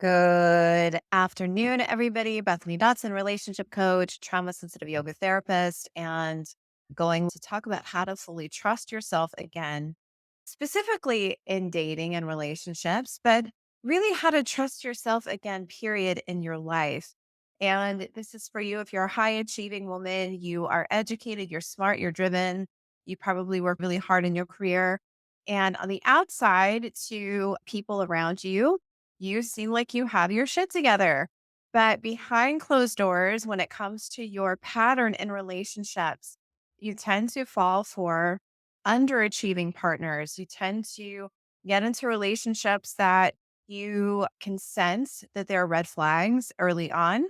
Good afternoon, everybody. Bethany Dotson, relationship coach, trauma sensitive yoga therapist, and going to talk about how to fully trust yourself again, specifically in dating and relationships, but really how to trust yourself again, period, in your life. And this is for you if you're a high achieving woman, you are educated, you're smart, you're driven, you probably work really hard in your career. And on the outside, to people around you, you seem like you have your shit together. But behind closed doors, when it comes to your pattern in relationships, you tend to fall for underachieving partners. You tend to get into relationships that you can sense that there are red flags early on,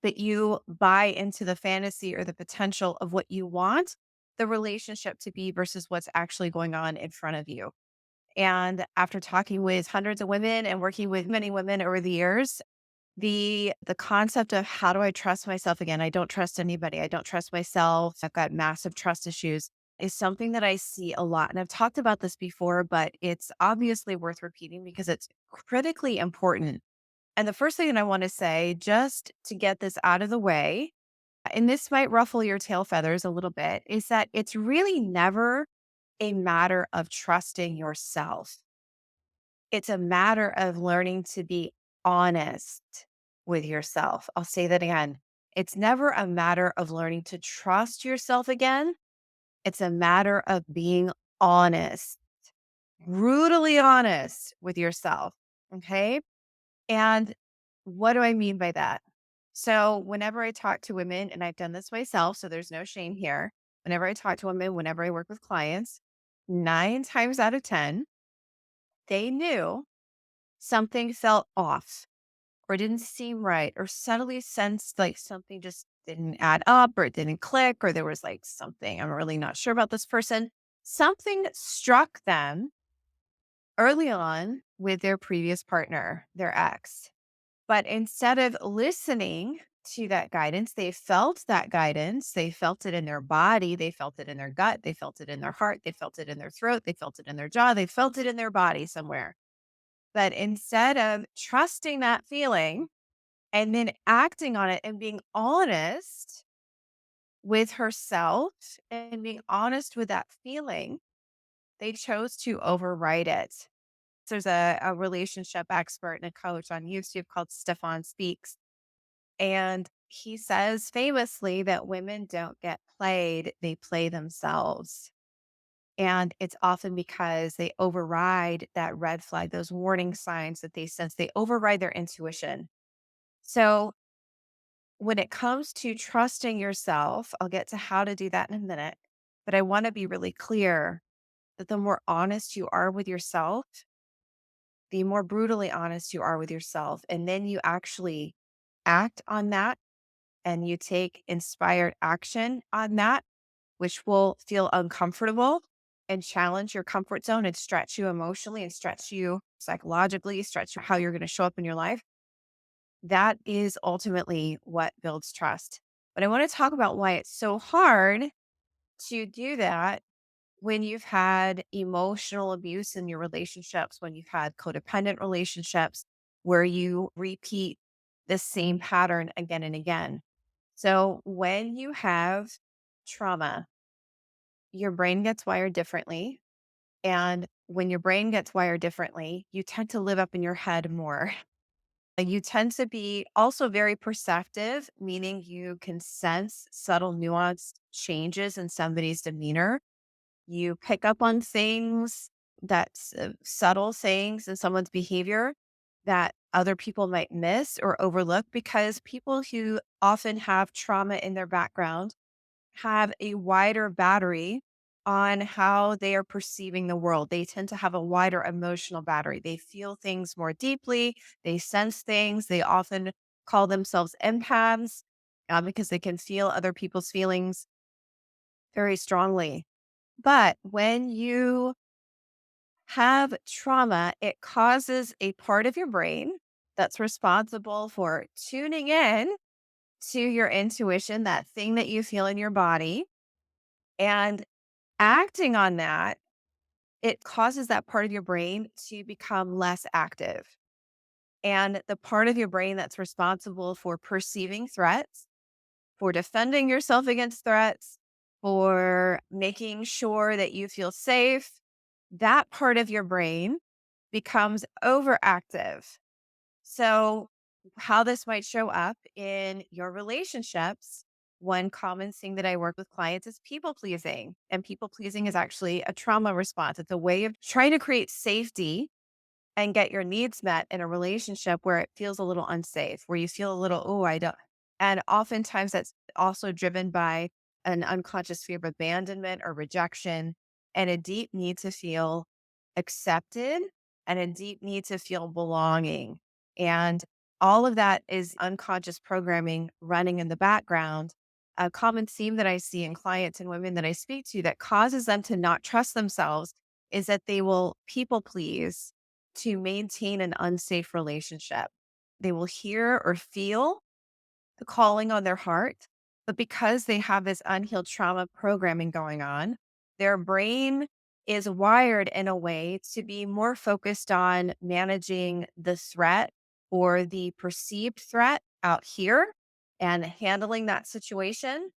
but you buy into the fantasy or the potential of what you want the relationship to be versus what's actually going on in front of you. And after talking with hundreds of women and working with many women over the years, the concept of how do I trust myself again? I don't trust anybody. I don't trust myself. I've got massive trust issues is something that I see a lot. And I've talked about this before, but it's obviously worth repeating because it's critically important. And the first thing that I want to say, just to get this out of the way, and this might ruffle your tail feathers a little bit, is that it's really never a matter of trusting yourself. It's a matter of learning to be honest with yourself. I'll say that again. It's never a matter of learning to trust yourself again. It's a matter of being honest, brutally honest with yourself. Okay. And what do I mean by that? So, whenever I talk to women, and I've done this myself, so there's no shame here. Whenever I talk to women, whenever I work with clients, 9 times out of 10, they knew something felt off or didn't seem right or subtly sensed like something just didn't add up or it didn't click or there was like something I'm really not sure about this person. Something struck them early on with their previous partner, their ex. But instead of listening to that guidance, they felt that guidance. They felt it in their body. They felt it in their gut. They felt it in their heart. They felt it in their throat. They felt it in their jaw. They felt it in their body somewhere. But instead of trusting that feeling and then acting on it and being honest with herself and being honest with that feeling, they chose to override it. There's a relationship expert and a coach on YouTube called Stefan Speaks. And he says famously that women don't get played, they play themselves. And it's often because they override that red flag, those warning signs that they sense, they override their intuition. So when it comes to trusting yourself, I'll get to how to do that in a minute. But I want to be really clear that the more honest you are with yourself, the more brutally honest you are with yourself. And then you actually act on that and you take inspired action on that, which will feel uncomfortable and challenge your comfort zone and stretch you emotionally and stretch you psychologically, stretch how you're going to show up in your life. That is ultimately what builds trust. But I want to talk about why it's so hard to do that when you've had emotional abuse in your relationships, when you've had codependent relationships where you repeat the same pattern again and again. So, when you have trauma, your brain gets wired differently. And when your brain gets wired differently, you tend to live up in your head more. And you tend to be also very perceptive, meaning you can sense subtle nuanced changes in somebody's demeanor. You pick up on things that's subtle things in someone's behavior that other people might miss or overlook because people who often have trauma in their background have a wider battery on how they are perceiving the world. They tend to have a wider emotional battery. They feel things more deeply, they sense things. They often call themselves empaths because they can feel other people's feelings very strongly. But when you have trauma, it causes a part of your brain that's responsible for tuning in to your intuition, that thing that you feel in your body, and acting on that. It causes that part of your brain to become less active. And the part of your brain that's responsible for perceiving threats, for defending yourself against threats, for making sure that you feel safe, that part of your brain becomes overactive. So, how this might show up in your relationships, one common thing that I work with clients is people pleasing. And people pleasing is actually a trauma response. It's a way of trying to create safety and get your needs met in a relationship where it feels a little unsafe, where you feel a little, oh, I don't. And oftentimes that's also driven by an unconscious fear of abandonment or rejection and a deep need to feel accepted and a deep need to feel belonging. And all of that is unconscious programming running in the background. A common theme that I see in clients and women that I speak to that causes them to not trust themselves is that they will people please to maintain an unsafe relationship. They will hear or feel the calling on their heart, but because they have this unhealed trauma programming going on, their brain is wired in a way to be more focused on managing the threat or the perceived threat out here and handling that situation.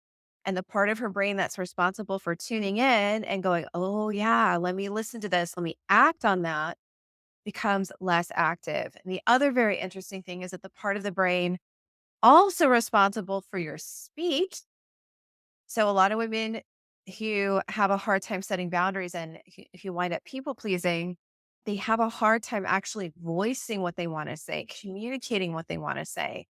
And the part of her brain that's responsible for tuning in and going, oh, yeah, let me listen to this, let me act on that becomes less active. And the other very interesting thing is that the part of the brain also responsible for your speech. So a lot of women who have a hard time setting boundaries and who wind up people pleasing, they have a hard time actually voicing what they want to say, communicating what they want to say,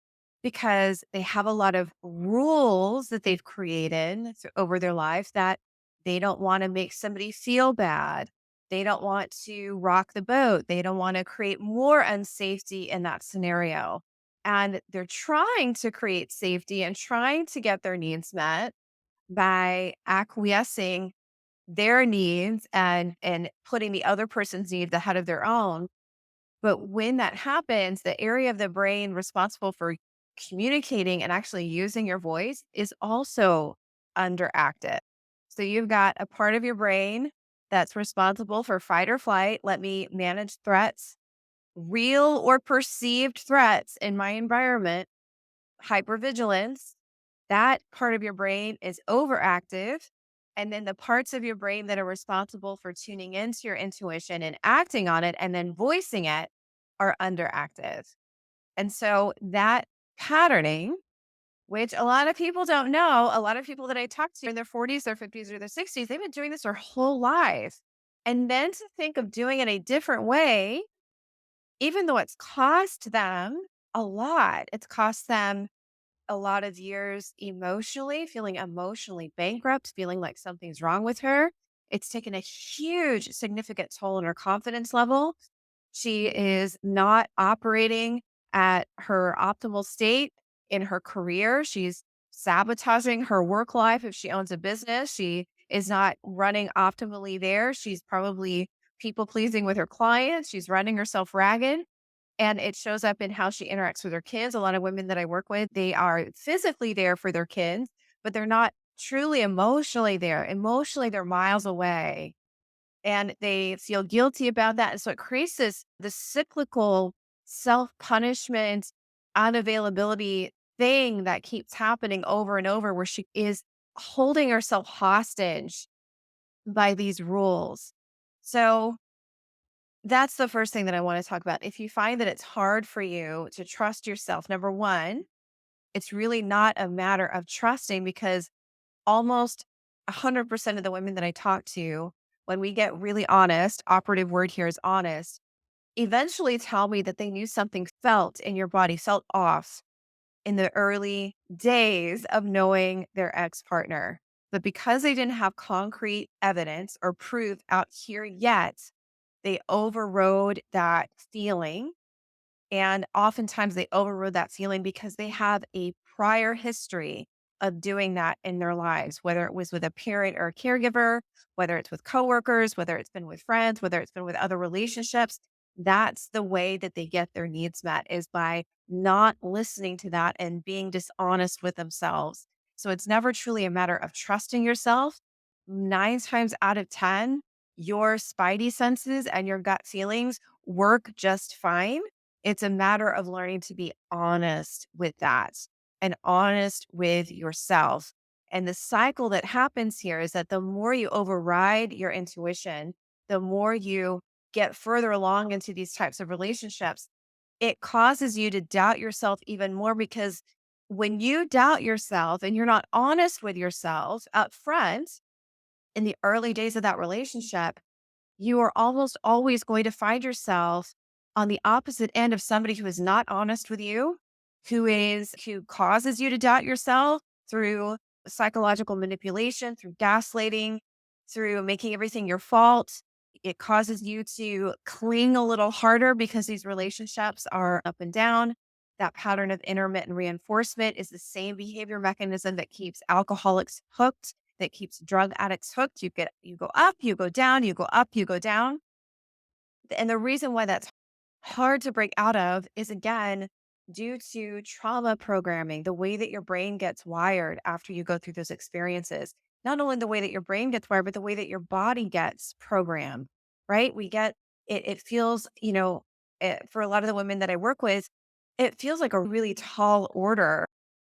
because they have a lot of rules that they've created over their life that they don't want to make somebody feel bad. They don't want to rock the boat. They don't want to create more unsafety in that scenario. And they're trying to create safety and trying to get their needs met by acquiescing their needs and putting the other person's needs ahead of their own. But when that happens, the area of the brain responsible for communicating and actually using your voice is also underactive. So you've got a part of your brain that's responsible for fight or flight. Let me manage threats, real or perceived threats in my environment, hypervigilance. That part of your brain is overactive. And then the parts of your brain that are responsible for tuning into your intuition and acting on it and then voicing it are underactive. And so that patterning, which a lot of people don't know, a lot of people that I talk to in their 40s, their 50s, or their 60s, they've been doing this their whole life. And then to think of doing it a different way, even though it's cost them a lot, it's cost them a lot of years emotionally, feeling emotionally bankrupt, feeling like something's wrong with her. It's taken a huge, significant toll on her confidence level. She is not operating at her optimal state in her career. She's sabotaging her work life. If she owns a business, she is not running optimally there. She's probably people pleasing with her clients. She's running herself ragged. And it shows up in how she interacts with her kids. A lot of women that I work with, they are physically there for their kids, but they're not truly emotionally there. Emotionally, they're miles away and they feel guilty about that. And so it creates this cyclical self-punishment, unavailability thing that keeps happening over and over where she is holding herself hostage by these rules. So that's the first thing that I want to talk about. If you find that it's hard for you to trust yourself, number one, it's really not a matter of trusting because almost 100% of the women that I talk to, when we get really honest, operative word here is honest, eventually tell me that they knew something felt in your body, felt off in the early days of knowing their ex partner. But because they didn't have concrete evidence or proof out here yet, they overrode that feeling. And oftentimes they overrode that feeling because they have a prior history of doing that in their lives, whether it was with a parent or a caregiver, whether it's with coworkers, whether it's been with friends, whether it's been with other relationships. That's the way that they get their needs met is by not listening to that and being dishonest with themselves. So it's never truly a matter of trusting yourself. 9 times out of 10, your spidey senses and your gut feelings work just fine It's a matter of learning to be honest with that and honest with yourself. And the cycle that happens here is that the more you override your intuition, the more you get further along into these types of relationships, it causes you to doubt yourself even more because when you doubt yourself and you're not honest with yourself up front in the early days of that relationship, you are almost always going to find yourself on the opposite end of somebody who is not honest with you, who causes you to doubt yourself through psychological manipulation, through gaslighting, through making everything your fault. It causes you to cling a little harder because these relationships are up and down. That pattern of intermittent reinforcement is the same behavior mechanism that keeps alcoholics hooked, that keeps drug addicts hooked. You go up, you go down, you go up, you go down. And the reason why that's hard to break out of is again due to trauma programming, the way that your brain gets wired after you go through those experiences. Not only the way that your brain gets wired, but the way that your body gets programmed, right? We get it feels, for a lot of the women that I work with, it feels like a really tall order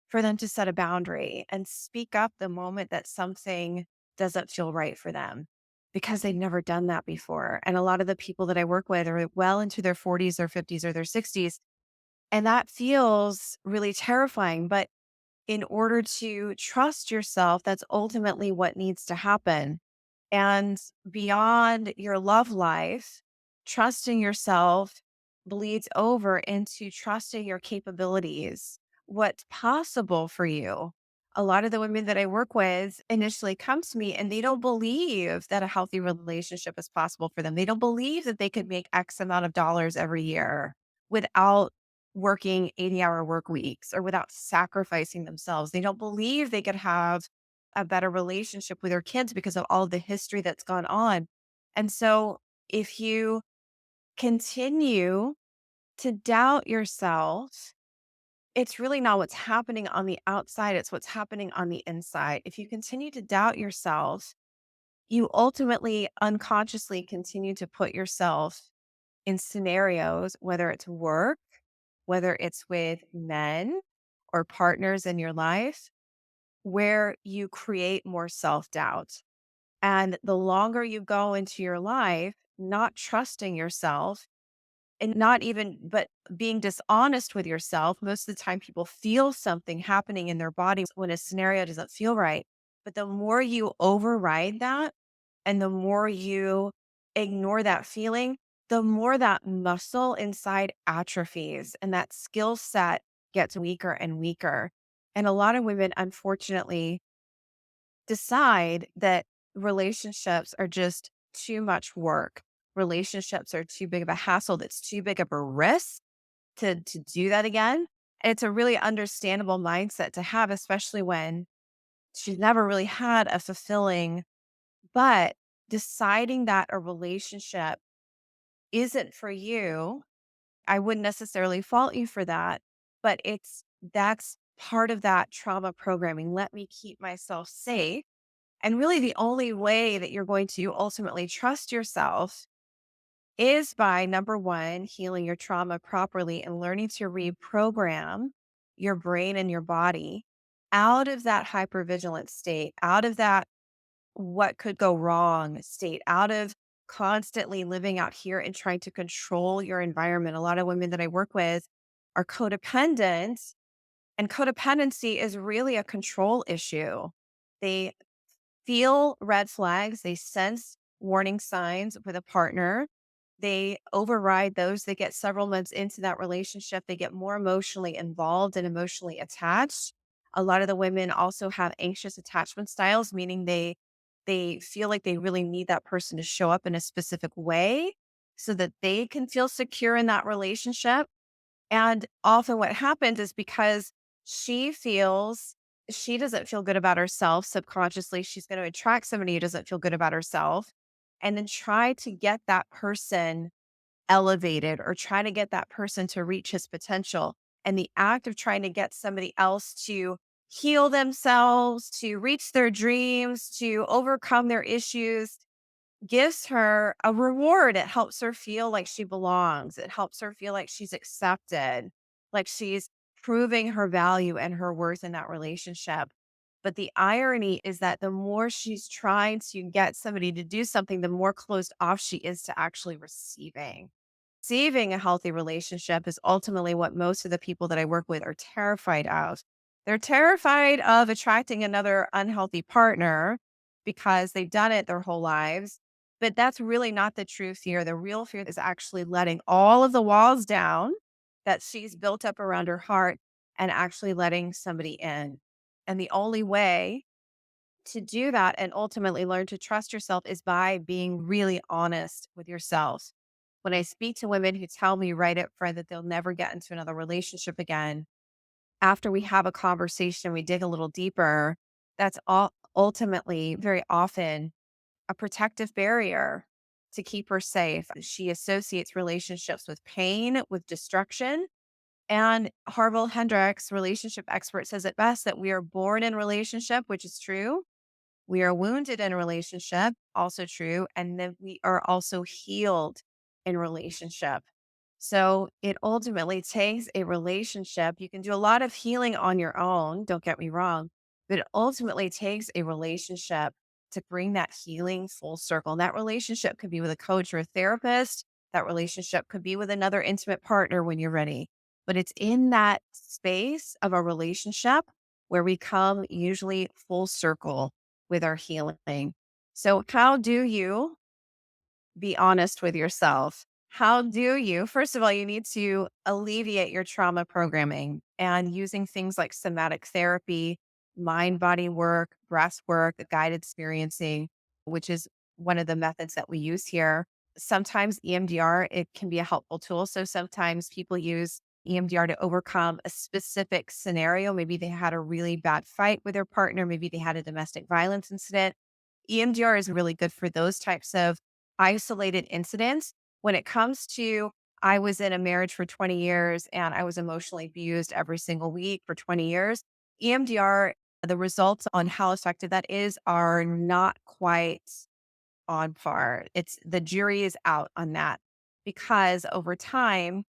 for them to set a boundary and speak up the moment that something doesn't feel right for them because they've never done that before. And a lot of the people that I work with are well into their 40s or 50s or their 60s. And that feels really terrifying. But in order to trust yourself, that's ultimately what needs to happen. And beyond your love life, trusting yourself bleeds over into trusting your capabilities, what's possible for you. A lot of the women that I work with initially come to me and they don't believe that a healthy relationship is possible for them. They don't believe that they could make X amount of dollars every year without working 80-hour work weeks or without sacrificing themselves. They don't believe they could have a better relationship with their kids because of all the history that's gone on. And so if you continue to doubt yourself, it's really not what's happening on the outside, it's what's happening on the inside. If you continue to doubt yourself, you ultimately unconsciously continue to put yourself in scenarios, whether it's work, whether it's with men or partners in your life, where you create more self doubt. And the longer you go into your life, not trusting yourself and not even, but being dishonest with yourself, most of the time people feel something happening in their body when a scenario doesn't feel right. But the more you override that and the more you ignore that feeling, the more that muscle inside atrophies and that skill set gets weaker and weaker. And a lot of women, unfortunately, decide that relationships are just too much work. Relationships are too big of a hassle. That's too big of a risk to do that again. And it's a really understandable mindset to have, especially when she's never really had a fulfilling, but deciding that a relationship isn't for you, I wouldn't necessarily fault you for that, but that's part of that trauma programming. Let me keep myself safe. And really, the only way that you're going to ultimately trust yourself is by number one, healing your trauma properly and learning to reprogram your brain and your body out of that hypervigilant state, out of that what could go wrong state, out of constantly living out here and trying to control your environment. A lot of women that I work with are codependent, and codependency is really a control issue. They feel red flags, they sense warning signs with a partner. They override those. They get several months into that relationship. They get more emotionally involved and emotionally attached. A lot of the women also have anxious attachment styles, meaning they feel like they really need that person to show up in a specific way so that they can feel secure in that relationship. And often what happens is because she feels she doesn't feel good about herself subconsciously, she's going to attract somebody who doesn't feel good about herself and then try to get that person elevated or try to get that person to reach his potential. And the act of trying to get somebody else to heal themselves, to reach their dreams, to overcome their issues gives her a reward. It helps her feel like she belongs. It helps her feel like she's accepted, like she's proving her value and her worth in that relationship. But the irony is that the more she's trying to get somebody to do something, the more closed off she is to actually receiving. Receiving a healthy relationship is ultimately what most of the people that I work with are terrified of. They're terrified of attracting another unhealthy partner because they've done it their whole lives, but that's really not the true fear. The real fear is actually letting all of the walls down that she's built up around her heart and actually letting somebody in. And the only way to do that and ultimately learn to trust yourself is by being really honest with yourself. When I speak to women who tell me right up front that they'll never get into another relationship again, after we have a conversation, we dig a little deeper, that's all ultimately very often a protective barrier to keep her safe. She associates relationships with pain, with destruction. And Harville Hendricks, relationship expert, says it best that we are born in relationship, which is true. We are wounded in a relationship, also true. And then we are also healed in relationship. So it ultimately takes a relationship. You can do a lot of healing on your own, don't get me wrong, but it ultimately takes a relationship to bring that healing full circle. And that relationship could be with a coach or a therapist. That relationship could be with another intimate partner when you're ready. But it's in that space of a relationship where we come usually full circle with our healing. So, how do you be honest with yourself? How do you, first of all, you need to alleviate your trauma programming and using things like somatic therapy, mind body work, breath work, guided experiencing, which is one of the methods that we use here. Sometimes EMDR, it can be a helpful tool. So sometimes people use EMDR to overcome a specific scenario. Maybe they had a really bad fight with their partner. Maybe they had a domestic violence incident. EMDR is really good for those types of isolated incidents. When it comes to, I was in a marriage for 20 years and I was emotionally abused every single week for 20 years, EMDR, the results on how effective that is are not quite on par. It's the jury is out on that because over time,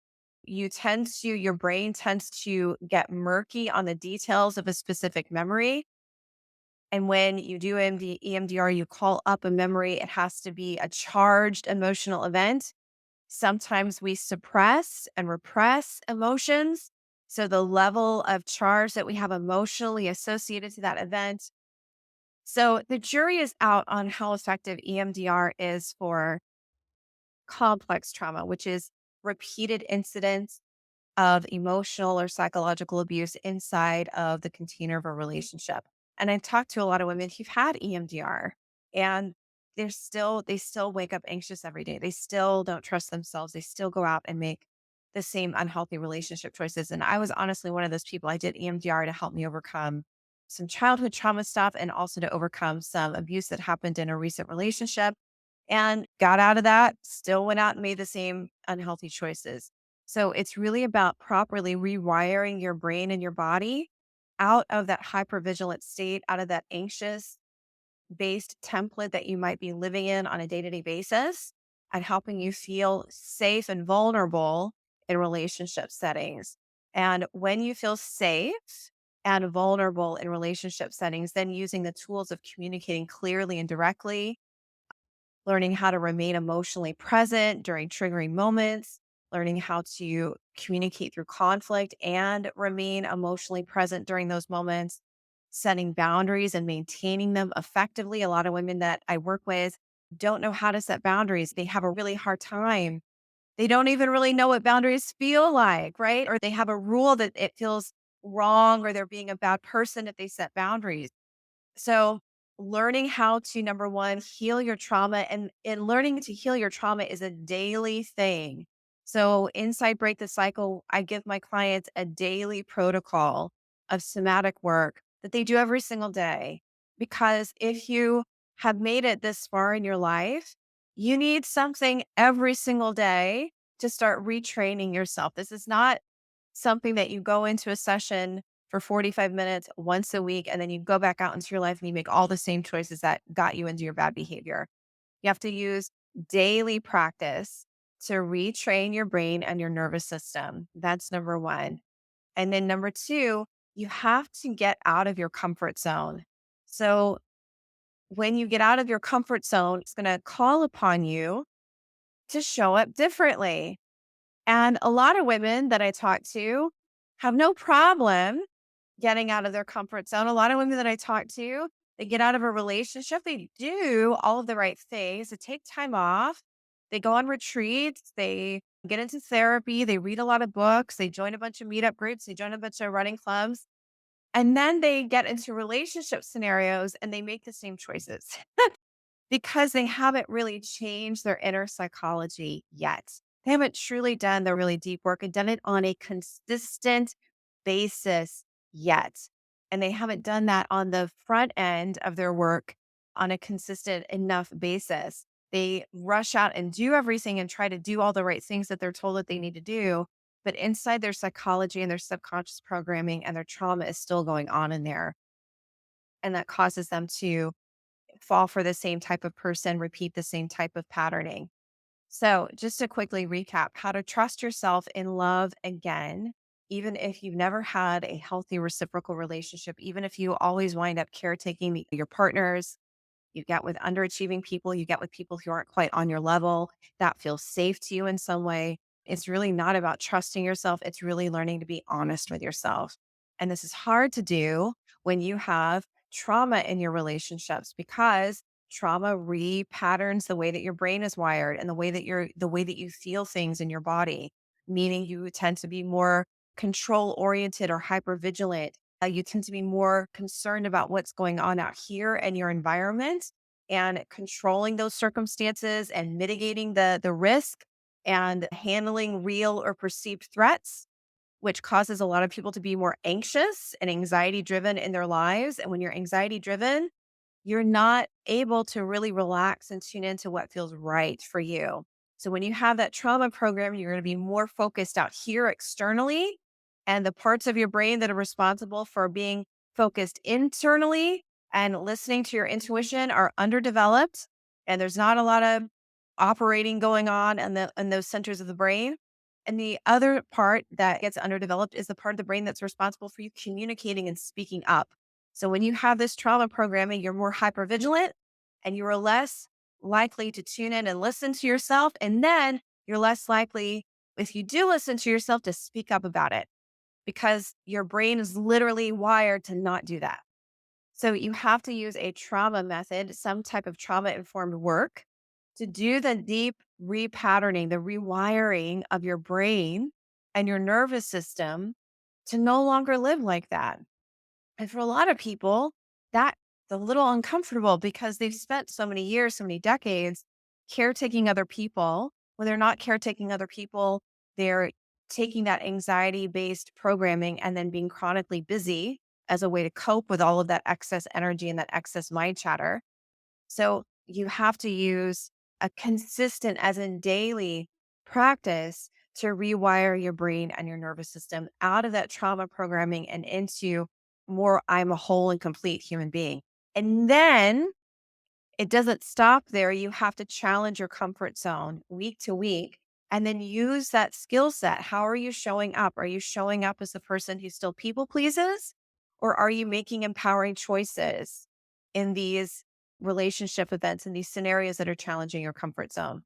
your brain tends to get murky on the details of a specific memory. And when you do EMDR, you call up a memory. It has to be a charged emotional event. Sometimes we suppress and repress emotions. So the level of charge that we have emotionally associated to that event. So the jury is out on how effective EMDR is for complex trauma, which is repeated incidents of emotional or psychological abuse inside of the container of a relationship. And I talked to a lot of women who've had EMDR and they still wake up anxious every day. They still don't trust themselves. They still go out and make the same unhealthy relationship choices. And I was honestly one of those people. I did EMDR to help me overcome some childhood trauma stuff and also to overcome some abuse that happened in a recent relationship and got out of that, still went out and made the same unhealthy choices. So it's really about properly rewiring your brain and your body out of that hypervigilant state, out of that anxious based template that you might be living in on a day to day basis, and helping you feel safe and vulnerable in relationship settings. And when you feel safe and vulnerable in relationship settings, then using the tools of communicating clearly and directly, learning how to remain emotionally present during triggering moments, learning how to communicate through conflict and remain emotionally present during those moments, setting boundaries and maintaining them effectively. A lot of women that I work with don't know how to set boundaries. They have a really hard time. They don't even really know what boundaries feel like, right? Or they have a rule that it feels wrong or they're being a bad person if they set boundaries. So, learning how to number one, heal your trauma and learning to heal your trauma is a daily thing. So, inside Break the Cycle, I give my clients a daily protocol of somatic work that they do every single day. Because if you have made it this far in your life, you need something every single day to start retraining yourself. This is not something that you go into a session for 45 minutes once a week, and then you go back out into your life and you make all the same choices that got you into your bad behavior. You have to use daily practice to retrain your brain and your nervous system. That's number one. And then number two, you have to get out of your comfort zone. So when you get out of your comfort zone, it's going to call upon you to show up differently. And a lot of women that I talk to have no problem getting out of their comfort zone. A lot of women that I talk to, they get out of a relationship, they do all of the right things, they take time off, they go on retreats, they get into therapy, they read a lot of books, they join a bunch of meetup groups, they join a bunch of running clubs, and then they get into relationship scenarios and they make the same choices. Because they haven't really changed their inner psychology yet. They haven't truly done the really deep work and done it on a consistent basis yet. And they haven't done that on the front end of their work on a consistent enough basis. They rush out and do everything and try to do all the right things that they're told that they need to do. But inside their psychology and their subconscious programming and their trauma is still going on in there. And that causes them to fall for the same type of person, repeat the same type of patterning. So, just to quickly recap how to trust yourself in love again, even if you've never had a healthy reciprocal relationship, even if you always wind up caretaking your partners, you get with underachieving people, you get with people who aren't quite on your level, that feels safe to you in some way. It's really not about trusting yourself. It's really learning to be honest with yourself. And this is hard to do when you have trauma in your relationships because trauma repatterns the way that your brain is wired and the way that you feel things in your body, meaning you tend to be more control oriented or hyper vigilant. You tend to be more concerned about what's going on out here and your environment and controlling those circumstances and mitigating the risk and handling real or perceived threats, which causes a lot of people to be more anxious and anxiety driven in their lives. And when you're anxiety driven, you're not able to really relax and tune into what feels right for you. So when you have that trauma program, you're going to be more focused out here externally. And the parts of your brain that are responsible for being focused internally and listening to your intuition are underdeveloped. And there's not a lot of operating going on in those centers of the brain. And the other part that gets underdeveloped is the part of the brain that's responsible for you communicating and speaking up. So when you have this trauma programming, you're more hypervigilant and you are less likely to tune in and listen to yourself. And then you're less likely, if you do listen to yourself, to speak up about it because your brain is literally wired to not do that. So you have to use a trauma method, some type of trauma informed work to do the deep repatterning, the rewiring of your brain and your nervous system to no longer live like that. And for a lot of people, that's a little uncomfortable because they've spent so many years, so many decades caretaking other people. When they're not caretaking other people, they're taking that anxiety based programming and then being chronically busy as a way to cope with all of that excess energy and that excess mind chatter. So you have to use a consistent, as in daily practice to rewire your brain and your nervous system out of that trauma programming and into more, I'm a whole and complete human being. And then it doesn't stop there. You have to challenge your comfort zone week to week and then use that skill set. How are you showing up? Are you showing up as a person who still people pleases? Or are you making empowering choices in these relationship events and these scenarios that are challenging your comfort zone?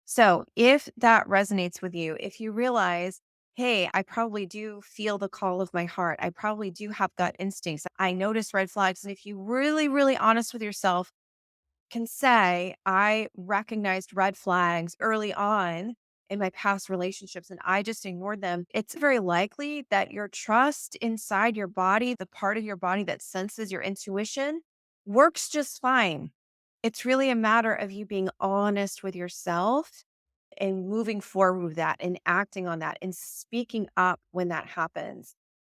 So, if that resonates with you, if you realize, hey, I probably do feel the call of my heart, I probably do have gut instincts, I notice red flags. And if you really, really honest with yourself, can say, I recognized red flags early on in my past relationships and I just ignored them. It's very likely that your trust inside your body, the part of your body that senses your intuition, works just fine. It's really a matter of you being honest with yourself and moving forward with that and acting on that and speaking up when that happens.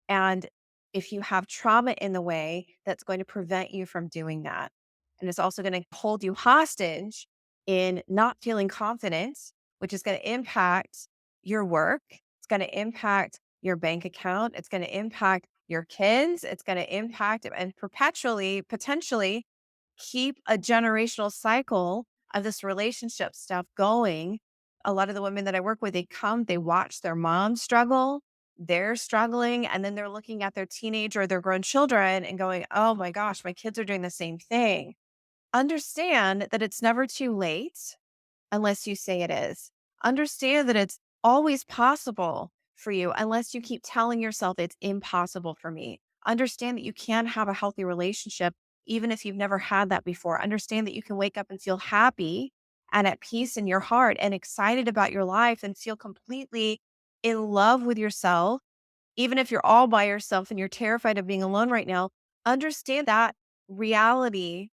And if you have trauma in the way, that's going to prevent you from doing that. And it's also going to hold you hostage in not feeling confident, which is going to impact your work. It's going to impact your bank account. It's going to impact your kids. It's going to impact and perpetually, potentially keep a generational cycle of this relationship stuff going. A lot of the women that I work with, they come, they watch their mom struggle, they're struggling, and then they're looking at their teenage or their grown children and going, oh my gosh, my kids are doing the same thing. Understand that it's never too late unless you say it is. Understand that it's always possible for you unless you keep telling yourself it's impossible for me. Understand that you can have a healthy relationship even if you've never had that before. Understand that you can wake up and feel happy and at peace in your heart and excited about your life and feel completely in love with yourself. Even if you're all by yourself and you're terrified of being alone right now, understand that reality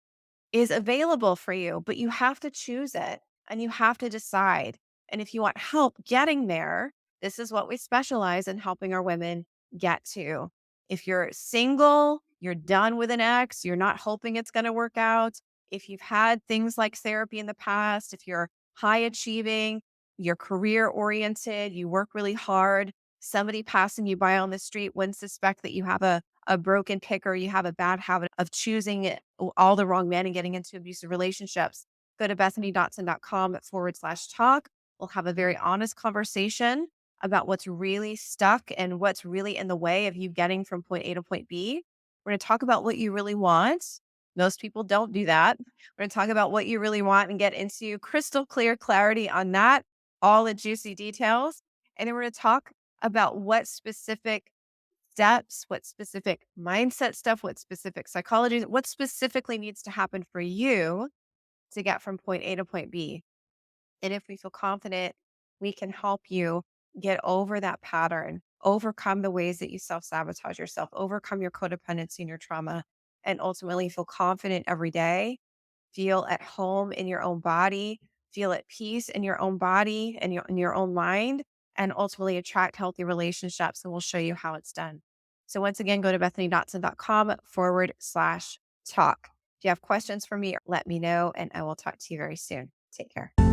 is available for you, but you have to choose it and you have to decide. And if you want help getting there, this is what we specialize in helping our women get to. If you're single, you're done with an ex, you're not hoping it's going to work out. If you've had things like therapy in the past, if you're high achieving, you're career oriented, you work really hard, somebody passing you by on the street wouldn't suspect that you have a broken picker, you have a bad habit of choosing all the wrong men and getting into abusive relationships, go to bethanydotson.com/talk. We'll have a very honest conversation about what's really stuck and what's really in the way of you getting from point A to point B. We're going to talk about what you really want. Most people don't do that. We're going to talk about what you really want and get into crystal clear clarity on that, all the juicy details. And then we're going to talk about what specific steps, what specific mindset stuff, what specific psychology, what specifically needs to happen for you to get from point A to point B. And if we feel confident, we can help you get over that pattern, overcome the ways that you self sabotage yourself, overcome your codependency and your trauma, and ultimately feel confident every day, feel at home in your own body, feel at peace in your own body and in your own mind, and ultimately attract healthy relationships. And we'll show you how it's done. So once again, go to bethanydotson.com/talk. If you have questions for me, let me know and I will talk to you very soon. Take care.